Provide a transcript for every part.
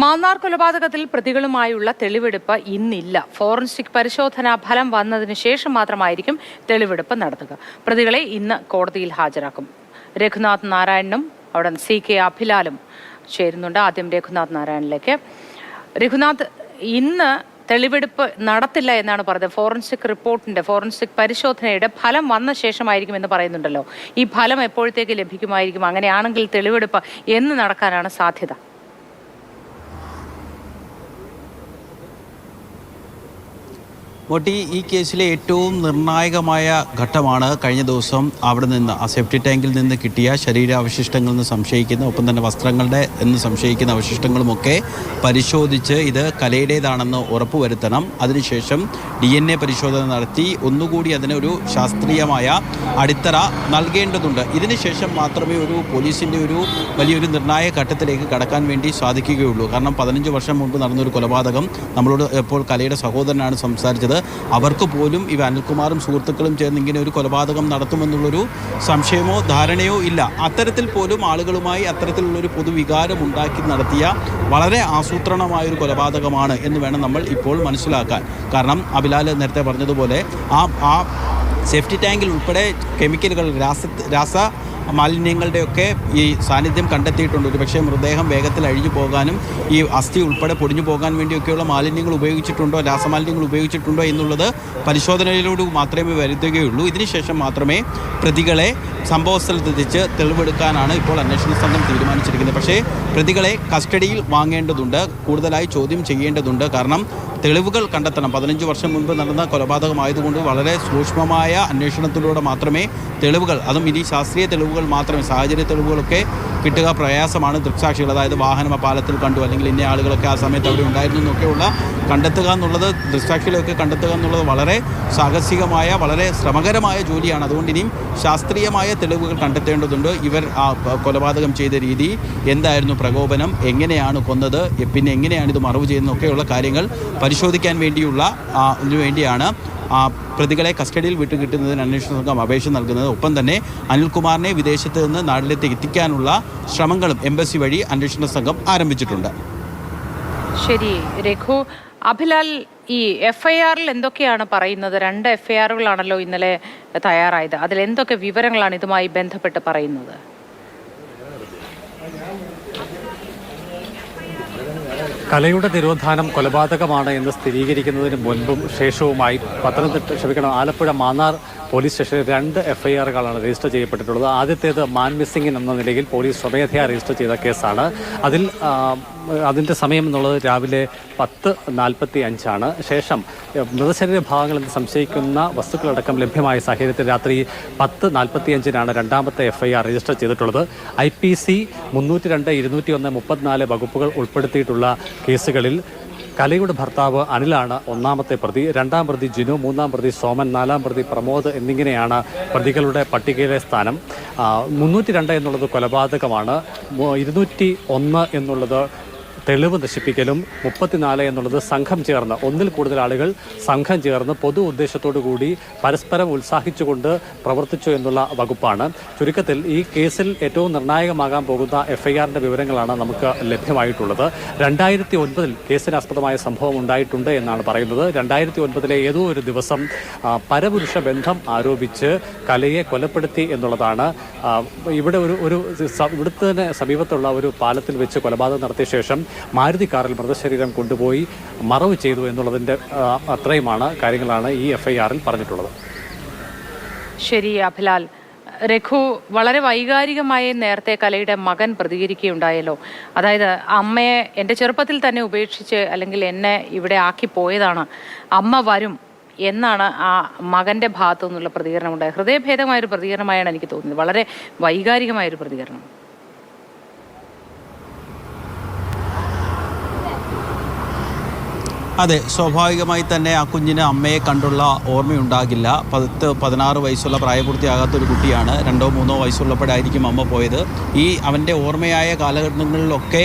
മാന്നാർ കൊലപാതകത്തിൽ പ്രതികളുമായുള്ള തെളിവെടുപ്പ് ഇന്നില്ല. ഫോറൻസിക് പരിശോധനാ ഫലം വന്നതിന് ശേഷം മാത്രമായിരിക്കും തെളിവെടുപ്പ് നടത്തുക. പ്രതികളെ ഇന്ന് കോടതിയിൽ ഹാജരാക്കും. രഘുനാഥ് നാരായണനും അവിടെ CK അഭിലാലും ചേരുന്നുണ്ട്. ആദ്യം രഘുനാഥ് നാരായണനിലേക്ക്. രഘുനാഥ്, ഇന്ന് തെളിവെടുപ്പ് നടത്തില്ല എന്നാണ് പറഞ്ഞത്. ഫോറൻസിക് പരിശോധനയുടെ ഫലം വന്ന ശേഷമായിരിക്കും എന്ന് പറയുന്നുണ്ടല്ലോ. ഈ ഫലം എപ്പോഴത്തേക്ക് ലഭിക്കുമായിരിക്കും? അങ്ങനെയാണെങ്കിൽ തെളിവെടുപ്പ് എന്ന് നടക്കാനാണ് സാധ്യത? മോട്ടി, ഈ കേസിലെ ഏറ്റവും നിർണായകമായ ഘട്ടമാണ് കഴിഞ്ഞ ദിവസം അവിടെ നിന്ന് ആ സെപ്റ്റി ടാങ്കിൽ നിന്ന് കിട്ടിയ ശരീരാവശിഷ്ടങ്ങളിൽ നിന്ന് സംശയിക്കുന്ന, ഒപ്പം തന്നെ വസ്ത്രങ്ങളുടെ എന്ന് സംശയിക്കുന്ന അവശിഷ്ടങ്ങളുമൊക്കെ പരിശോധിച്ച് ഇത് കലയുടേതാണെന്ന് ഉറപ്പുവരുത്തണം. അതിനുശേഷം DNA പരിശോധന നടത്തി ഒന്നുകൂടി അതിനൊരു ശാസ്ത്രീയമായ അടിത്തറ നൽകേണ്ടതുണ്ട്. ഇതിനുശേഷം മാത്രമേ ഒരു പോലീസിൻ്റെ ഒരു വലിയൊരു നിർണായക ഘട്ടത്തിലേക്ക് കടക്കാൻ വേണ്ടി സാധിക്കുകയുള്ളൂ. കാരണം 15 വർഷം മുൻപ് നടന്നൊരു കൊലപാതകം, നമ്മളോട് ഇപ്പോൾ കലയുടെ സഹോദരനാണ് സംസാരിച്ചത്. അവർക്ക് പോലും ഇവ അനിൽകുമാറും സുഹൃത്തുക്കളും ചേർന്ന് ഇങ്ങനെ ഒരു കൊലപാതകം നടത്തുമെന്നുള്ളൊരു സംശയമോ ധാരണയോ ഇല്ല. അത്തരത്തിൽ പോലും ആളുകളുമായി അത്തരത്തിലുള്ളൊരു പൊതുവികാരം ഉണ്ടാക്കി നടത്തിയ വളരെ ആസൂത്രണമായൊരു കൊലപാതകമാണ് എന്ന് വേണം നമ്മൾ ഇപ്പോൾ മനസ്സിലാക്കാൻ. കാരണം അഭിലാൽ നേരത്തെ പറഞ്ഞതുപോലെ ആ സേഫ്റ്റി ടാങ്കിൽ ഉൾപ്പെടെ കെമിക്കലുകൾ, രാസ മാലിന്യങ്ങളുടെയൊക്കെ ഈ സാന്നിധ്യം കണ്ടെത്തിയിട്ടുണ്ട്. ഒരു പക്ഷേ മൃതദേഹം വേഗത്തിൽ അഴിഞ്ഞു പോകാനും ഈ അസ്ഥി ഉൾപ്പെടെ പൊടിഞ്ഞു പോകാൻ വേണ്ടിയൊക്കെയുള്ള മാലിന്യങ്ങൾ ഉപയോഗിച്ചിട്ടുണ്ടോ, രാസമാലിന്യങ്ങൾ ഉപയോഗിച്ചിട്ടുണ്ടോ എന്നുള്ളത് പരിശോധനയിലൂടെ മാത്രമേ വരുത്തുകയുള്ളൂ. ഇതിനുശേഷം മാത്രമേ പ്രതികളെ സംഭവസ്ഥലത്തെത്തിച്ച് തെളിവെടുക്കാനാണ് ഇപ്പോൾ അന്വേഷണ സംഘം തീരുമാനിച്ചിരിക്കുന്നത്. പക്ഷേ പ്രതികളെ കസ്റ്റഡിയിൽ വാങ്ങേണ്ടതുണ്ട്, കൂടുതലായി ചോദ്യം ചെയ്യേണ്ടതുണ്ട്. കാരണം തെളിവുകൾ കണ്ടെത്തണം. 15 വർഷം മുൻപ് നടന്ന കൊലപാതകമായതുകൊണ്ട് വളരെ സൂക്ഷ്മമായ അന്വേഷണത്തിലൂടെ മാത്രമേ തെളിവുകൾ, അതും ഇനി ശാസ്ത്രീയ തെളിവുകൾ മാത്രമേ, സാഹചര്യ തെളിവുകളൊക്കെ കിട്ടുക പ്രയാസമാണ്. ദൃക്സാക്ഷികൾ, അതായത് വാഹനം ആ പാലത്തിൽ കണ്ടു, അല്ലെങ്കിൽ ഇന്ന ആളുകളൊക്കെ ആ സമയത്ത് അവിടെ ഉണ്ടായിരുന്നു എന്നൊക്കെയുള്ള കണ്ടെത്തുക എന്നുള്ളത്, ദൃക്സാക്ഷികളെയൊക്കെ കണ്ടെത്തുക എന്നുള്ളത് വളരെ സാഹസികമായ, വളരെ ശ്രമകരമായ ജോലിയാണ്. അതുകൊണ്ട് ഇനിയും ശാസ്ത്രീയമായ തെളിവുകൾ കണ്ടെത്തേണ്ടതുണ്ട്. ഇവർ ആ കൊലപാതകം ചെയ്ത രീതി എന്തായിരുന്നു, പ്രകോപനം, എങ്ങനെയാണ് കൊന്നത്, പിന്നെ എങ്ങനെയാണ് ഇത് മറവ് ചെയ്യുന്നതൊക്കെയുള്ള കാര്യങ്ങൾ പരിശോധിക്കാൻ വേണ്ടിയാണ് പ്രതികളെ കസ്റ്റഡിയിൽ വിട്ടുകിട്ടുന്നതിന് അന്വേഷണ സംഘം അപേക്ഷ നൽകുന്നത്. ഒപ്പം തന്നെ അനിൽകുമാറിനെ വിദേശത്ത് നിന്ന് നാട്ടിലേക്ക് എത്തിക്കാനുള്ള ശ്രമങ്ങളും എംബസി വഴി അന്വേഷണ സംഘം ആരംഭിച്ചിട്ടുണ്ട്. ശരി രഘു. അഭിലാൽ, ഈ FIRൽ എന്തൊക്കെയാണ് പറയുന്നത്? 2 FIRകളാണല്ലോ ഇന്നലെ തയ്യാറായത്. അതിൽ എന്തൊക്കെ വിവരങ്ങളാണ് ഇതുമായി ബന്ധപ്പെട്ട് പറയുന്നത്? കലയുടെ തിരോധാനം കൊലപാതകമാണ് എന്ന് സ്ഥിരീകരിക്കുന്നതിന് മുൻപും ശേഷവുമായി ആലപ്പുഴ മാന്നാർ പോലീസ് സ്റ്റേഷനിൽ 2 FIRകളാണ് രജിസ്റ്റർ ചെയ്യപ്പെട്ടിട്ടുള്ളത്. ആദ്യത്തേത് മാൻ മിസ്സിംഗ് എന്ന നിലയിൽ പോലീസ് സ്വമേധയാ രജിസ്റ്റർ ചെയ്ത കേസാണ്. അതിൻ്റെ സമയം എന്നുള്ളത് രാവിലെ 10:45 ശേഷം മൃതശരീര ഭാഗങ്ങളിൽ നിന്ന് സംശയിക്കുന്ന വസ്തുക്കളടക്കം ലഭ്യമായ സാഹചര്യത്തിൽ രാത്രി 10:45 രണ്ടാമത്തെ FIR രജിസ്റ്റർ ചെയ്തിട്ടുള്ളത്. IPC 302, 201, 34 വകുപ്പുകൾ ഉൾപ്പെടുത്തിയിട്ടുള്ള കേസുകളിൽ കലയുടെ ഭർത്താവ് അനിലാണ് ഒന്നാമത്തെ പ്രതി, 2ാം പ്രതി ജിനു, 3ാം പ്രതി സോമൻ, 4ാം പ്രതി പ്രമോദ് എന്നിങ്ങനെയാണ് പ്രതികളുടെ പട്ടികയിലെ സ്ഥാനം. 302 എന്നുള്ളത് കൊലപാതകമാണ്, 201 എന്നുള്ളത് തെളിവ് നശിപ്പിക്കലും, 34 എന്നുള്ളത് സംഘം ചേർന്ന്, ഒന്നിൽ കൂടുതൽ ആളുകൾ സംഘം ചേർന്ന് പൊതു ഉദ്ദേശത്തോടു കൂടി പരസ്പരം ഉത്സാഹിച്ചുകൊണ്ട് പ്രവർത്തിച്ചു എന്നുള്ള വകുപ്പാണ്. ചുരുക്കത്തിൽ ഈ കേസിൽ ഏറ്റവും നിർണായകമാകാൻ പോകുന്ന FIRന്റെ വിവരങ്ങളാണ് നമുക്ക് ലഭ്യമായിട്ടുള്ളത്. 2009 കേസിനാസ്പദമായ സംഭവം ഉണ്ടായിട്ടുണ്ട് എന്നാണ് പറയുന്നത്. 2009 ഏതോ ഒരു ദിവസം പരപുരുഷ ബന്ധം ആരോപിച്ച് കലയെ കൊലപ്പെടുത്തി എന്നുള്ളതാണ്. ഇവിടുത്തെ സമീപത്തുള്ള ഒരു പാലത്തിൽ വെച്ച് കൊലപാതകം നടത്തിയ ശേഷം മാരുതി കാറിൽ മൃതശരീരം കൊണ്ടുപോയി മറവ് ചെയ്തു എന്നുള്ളതിൻ്റെ അത്രയുമാണ് കാര്യങ്ങളാണ് ഈ FIRൽ പറഞ്ഞിട്ടുള്ളത്. ശരി അഭിലാൽ. രഘു, വളരെ വൈകാരികമായി നേരത്തെ കലയുടെ മകൻ പ്രതികരിക്കുകയുണ്ടായല്ലോ. അതായത് അമ്മയെ എൻ്റെ ചെറുപ്പത്തിൽ തന്നെ ഉപേക്ഷിച്ച്, അല്ലെങ്കിൽ എന്നെ ഇവിടെ ആക്കി പോയതാണ്, അമ്മ വരും എന്നാണ് ആ മകൻ്റെ ഭാഗത്തു നിന്നുള്ള പ്രതികരണം ഉണ്ടായത്. ഹൃദയഭേദമായൊരു പ്രതികരണമായാണ് എനിക്ക് തോന്നുന്നത്. വളരെ വൈകാരികമായൊരു പ്രതികരണം. അതെ, സ്വാഭാവികമായി തന്നെ ആ കുഞ്ഞിന് അമ്മയെ കണ്ടുള്ള ഓർമ്മയുണ്ടാകില്ല. 16 വയസ്സുള്ള പ്രായപൂർത്തിയാകാത്തൊരു കുട്ടിയാണ്. 2 3 വയസ്സുള്ളപ്പോഴായിരിക്കും അമ്മ പോയത്. അവൻ്റെ ഓർമ്മയായ കാലഘട്ടങ്ങളിലൊക്കെ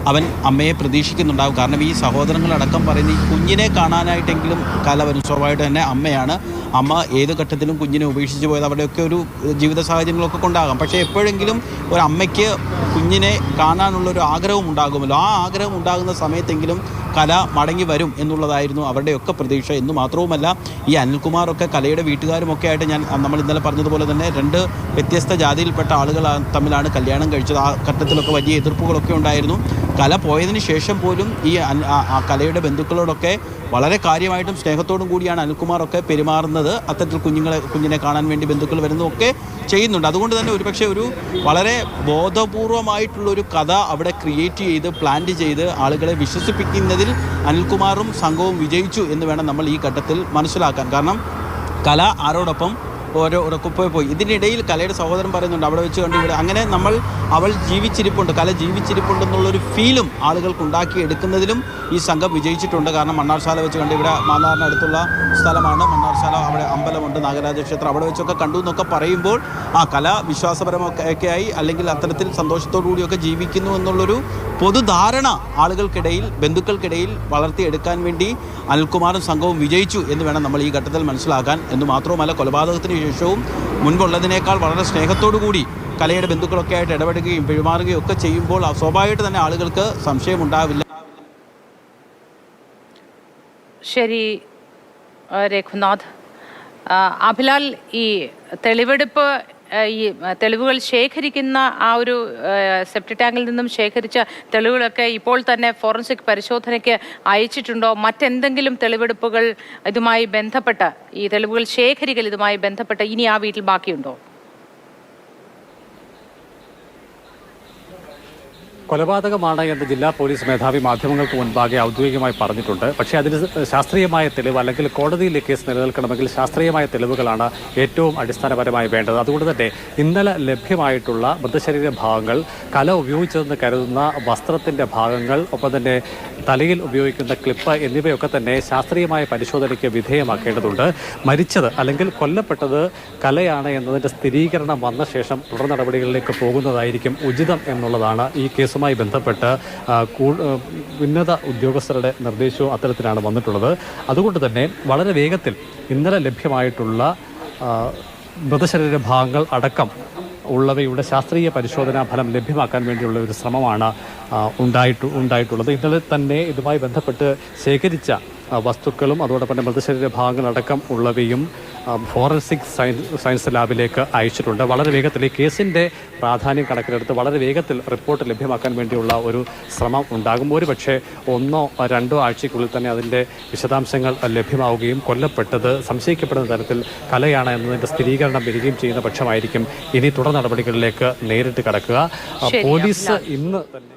അവൻ അമ്മയെ പ്രതീക്ഷിക്കുന്നുണ്ടാകും. കാരണം ഈ സഹോദരങ്ങളടക്കം പറയുന്ന ഈ കുഞ്ഞിനെ കാണാനായിട്ടെങ്കിലും കല വരും. സ്വാഭാവികമായിട്ട് തന്നെ അമ്മയാണ്. അമ്മ ഏത് ഘട്ടത്തിലും കുഞ്ഞിനെ ഉപേക്ഷിച്ച് പോയത് അവരുടെയൊക്കെ ഒരു ജീവിത സാഹചര്യങ്ങളൊക്കെ കൊണ്ടാകാം. പക്ഷേ എപ്പോഴെങ്കിലും ഒരു അമ്മയ്ക്ക് കുഞ്ഞിനെ കാണാനുള്ളൊരു ആഗ്രഹം ഉണ്ടാകുമല്ലോ. ആ ആഗ്രഹം ഉണ്ടാകുന്ന സമയത്തെങ്കിലും കല മടങ്ങി വരും എന്നുള്ളതായിരുന്നു അവരുടെയൊക്കെ പ്രതീക്ഷ. എന്ന് മാത്രവുമല്ല, ഈ അനിൽകുമാറൊക്കെ കലയുടെ വീട്ടുകാരുമൊക്കെ ആയിട്ട് നമ്മൾ ഇന്നലെ പറഞ്ഞതുപോലെ തന്നെ 2 വ്യത്യസ്ത ജാതിയിൽപ്പെട്ട ആളുകൾ തമ്മിലാണ് കല്യാണം കഴിച്ചത്. ആ ഘട്ടത്തിലൊക്കെ വലിയ എതിർപ്പുകളൊക്കെ ഉണ്ടായിരുന്നു. കല പോയതിന് ശേഷം പോലും ഈ കലയുടെ ബന്ധുക്കളോടൊക്കെ വളരെ കാര്യമായിട്ടും സ്നേഹത്തോടും കൂടിയാണ് അനിൽകുമാറൊക്കെ പെരുമാറുന്നത്. അത്തരത്തിൽ കുഞ്ഞിനെ കാണാൻ വേണ്ടി ബന്ധുക്കൾ വരുന്നതൊക്കെ ചെയ്യുന്നുണ്ട്. അതുകൊണ്ട് തന്നെ ഒരുപക്ഷെ ഒരു വളരെ ബോധപൂർവമായിട്ടുള്ളൊരു കഥ അവിടെ ക്രിയേറ്റ് ചെയ്ത് പ്ലാന്റ് ചെയ്ത് ആളുകളെ വിശ്വസിപ്പിക്കുന്നതിൽ അനിൽകുമാറും സംഘവും വിജയിച്ചു എന്ന് വേണം നമ്മൾ ഈ ഘട്ടത്തിൽ മനസ്സിലാക്കാൻ. കാരണം കല ആരോടൊപ്പം പോയി. ഇതിനിടയിൽ കലയുടെ സഹോദരൻ പറയുന്നുണ്ട് അവിടെ വെച്ച് കണ്ട് ഇവിടെ അങ്ങനെ അവൾ ജീവിച്ചിരിപ്പുണ്ട്, കല ജീവിച്ചിരിപ്പുണ്ടെന്നുള്ളൊരു ഫീലും ആളുകൾക്ക് ഉണ്ടാക്കിയെടുക്കുന്നതിലും ഈ സംഘം വിജയിച്ചിട്ടുണ്ട്. കാരണം മണ്ണാർശാല വെച്ച് കണ്ട് ഇവിടെ മാന്നാറിനടുത്തുള്ള സ്ഥലമാണ് മണ്ണാർശാല. അവിടെ അമ്പലമുണ്ട്, നാഗരാജ ക്ഷേത്രം, അവിടെ വെച്ചൊക്കെ കണ്ടു എന്നൊക്കെ പറയുമ്പോൾ ആ കല വിശ്വാസപരമൊക്കെ ആയി അല്ലെങ്കിൽ അത്തരത്തിൽ സന്തോഷത്തോടു കൂടിയൊക്കെ ജീവിക്കുന്നു എന്നുള്ളൊരു പൊതുധാരണ ആളുകൾക്കിടയിൽ ബന്ധുക്കൾക്കിടയിൽ വളർത്തിയെടുക്കാൻ വേണ്ടി അനിൽകുമാറും സംഘവും വിജയിച്ചു എന്ന് വേണം നമ്മൾ ഈ ഘട്ടത്തിൽ മനസ്സിലാക്കാൻ. എന്ന് മാത്രവുമല്ല, കൊലപാതകത്തിന് ശേഷവും മുൻപുള്ളതിനേക്കാൾ വളരെ സ്നേഹത്തോടു കൂടി കലയുടെ ബന്ധുക്കളൊക്കെ ആയിട്ട് ഇടപെടുകയും പെരുമാറുകയും ഒക്കെ ചെയ്യുമ്പോൾ സ്വാഭാവികമായിട്ട് തന്നെ ആളുകൾക്ക് സംശയമുണ്ടാവില്ല. ശരി രഘുനാഥ്. അഭിലാൽ, ഈ തെളിവെടുപ്പ് ഈ തെളിവുകൾ ശേഖരിക്കുന്ന ആ ഒരു സെപ്റ്റിക് ടാങ്കിൽ നിന്നും ശേഖരിച്ച തെളിവുകളൊക്കെ ഇപ്പോൾ തന്നെ ഫോറൻസിക് പരിശോധനയ്ക്ക് അയച്ചിട്ടുണ്ടോ? മറ്റെന്തെങ്കിലും തെളിവെടുപ്പുകൾ ഇതുമായി ബന്ധപ്പെട്ട ഈ തെളിവുകൾ ശേഖരിക്കൽ ഇതുമായി ബന്ധപ്പെട്ട് ഇനി ആ വീട്ടിൽ ബാക്കിയുണ്ടോ? കൊലപാതകമാണ് എന്ന് ജില്ലാ പോലീസ് മേധാവി മാധ്യമങ്ങൾക്ക് മുൻപാകെ ഔദ്യോഗികമായി പറഞ്ഞിട്ടുണ്ട്. പക്ഷേ അതിന് ശാസ്ത്രീയമായ തെളിവ് അല്ലെങ്കിൽ കോടതിയിൽ കേസ് നിലനിൽക്കണമെങ്കിൽ ശാസ്ത്രീയമായ തെളിവുകളാണ് ഏറ്റവും അടിസ്ഥാനപരമായി വേണ്ടത്. അതുകൊണ്ട് തന്നെ ഇന്നലെ ലഭ്യമായിട്ടുള്ള മൃതശരീര ഭാഗങ്ങൾ, കല ഉപയോഗിച്ചതെന്ന് കരുതുന്ന വസ്ത്രത്തിൻ്റെ ഭാഗങ്ങൾ, ഒപ്പം തന്നെ തലയിൽ ഉപയോഗിക്കുന്ന ക്ലിപ്പ് എന്നിവയൊക്കെ തന്നെ ശാസ്ത്രീയമായ പരിശോധനയ്ക്ക് വിധേയമാക്കേണ്ടതുണ്ട്. മരിച്ചത് അല്ലെങ്കിൽ കൊല്ലപ്പെട്ടത് കലയാണ് എന്നതിൻ്റെ സ്ഥിരീകരണം വന്ന ശേഷം തുടർ നടപടികളിലേക്ക് പോകുന്നതായിരിക്കും ഉചിതം എന്നുള്ളതാണ് ഈ കേസുമായി ബന്ധപ്പെട്ട് ഉന്നത ഉദ്യോഗസ്ഥരുടെ നിർദ്ദേശവും അത്തരത്തിലാണ് വന്നിട്ടുള്ളത്. അതുകൊണ്ട് തന്നെ വളരെ വേഗത്തിൽ ഇന്നലെ ലഭ്യമായിട്ടുള്ള മൃതശരീര ഭാഗങ്ങൾ അടക്കം ഉള്ളവയുടെ ശാസ്ത്രീയ പരിശോധനാ ഫലം ലഭ്യമാക്കാൻ വേണ്ടിയുള്ള ഒരു ശ്രമമാണ് ഉണ്ടായിട്ടുള്ളത്. ഇന്നലെ തന്നെ ഇതുമായി ബന്ധപ്പെട്ട് ശേഖരിച്ച വസ്തുക്കളും അതോടൊപ്പം തന്നെ മൃതശരീര ഭാഗങ്ങളടക്കം ഉള്ളവയും ഫോറൻസിക് സയൻസ് ലാബിലേക്ക് അയച്ചിട്ടുണ്ട്. വളരെ വേഗത്തിൽ ഈ കേസിൻ്റെ പ്രാധാന്യം കണക്കിലെടുത്ത് വളരെ വേഗത്തിൽ റിപ്പോർട്ട് ലഭ്യമാക്കാൻ വേണ്ടിയുള്ള ഒരു ശ്രമം ഉണ്ടാകും. ഒരുപക്ഷെ 1-2 ആഴ്ചയ്ക്കുള്ളിൽ തന്നെ അതിൻ്റെ വിശദാംശങ്ങൾ ലഭ്യമാവുകയും കൊല്ലപ്പെട്ടത് സംശയിക്കപ്പെടുന്ന തരത്തിൽ കലയാണ് എന്നതിൻ്റെ സ്ഥിരീകരണം വരികയും ചെയ്യുന്ന പക്ഷമായിരിക്കും ഇനി തുടർ നടപടികളിലേക്ക് നേരിട്ട് കടക്കുക. പോലീസ് ഇന്ന് തന്നെ